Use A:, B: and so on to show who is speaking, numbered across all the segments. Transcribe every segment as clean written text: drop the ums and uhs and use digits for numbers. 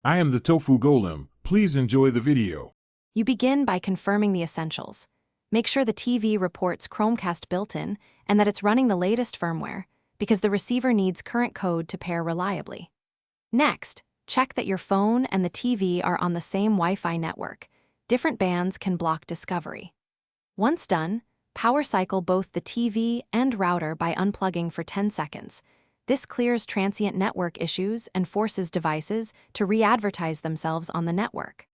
A: I am the Tofu Golem. Please enjoy the video.
B: You begin by confirming the essentials. Make sure the TV reports Chromecast Built-in and that it's running the latest firmware, because the receiver needs current code to pair reliably. Next, check that your phone and the TV are on the same Wi-Fi network. Different bands can block discovery. Once done, power cycle both the TV and router by unplugging for 10 seconds. This clears transient network issues and forces devices to re-advertise themselves on the network.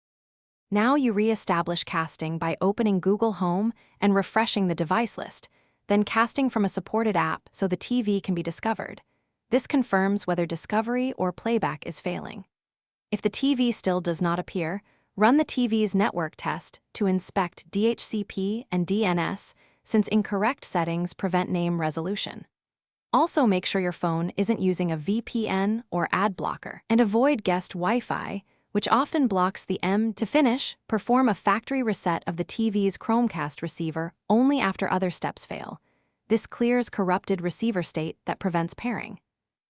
B: Now you re-establish casting by opening Google Home and refreshing the device list, then casting from a supported app so the TV can be discovered. This confirms whether discovery or playback is failing. If the TV still does not appear, run the TV's network test to inspect DHCP and DNS, since incorrect settings prevent name resolution. Also make sure your phone isn't using a VPN or ad blocker, and avoid guest Wi-Fi, which often blocks the M. To finish, perform a factory reset of the TV's Chromecast receiver only after other steps fail. This clears corrupted receiver state that prevents pairing.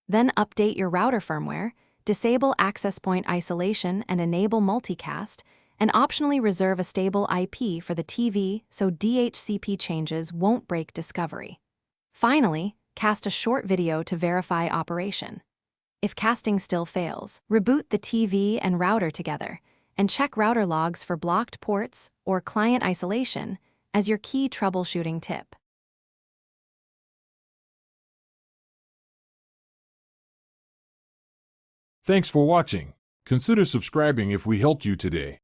B: Then update your router firmware, disable access point isolation and enable multicast, and optionally reserve a stable IP for the TV so DHCP changes won't break discovery. Finally, cast a short video to verify operation. If casting still fails, reboot the TV and router together, and check router logs for blocked ports or client isolation as your key troubleshooting tip.
A: Thanks for watching. Consider subscribing if we helped you today.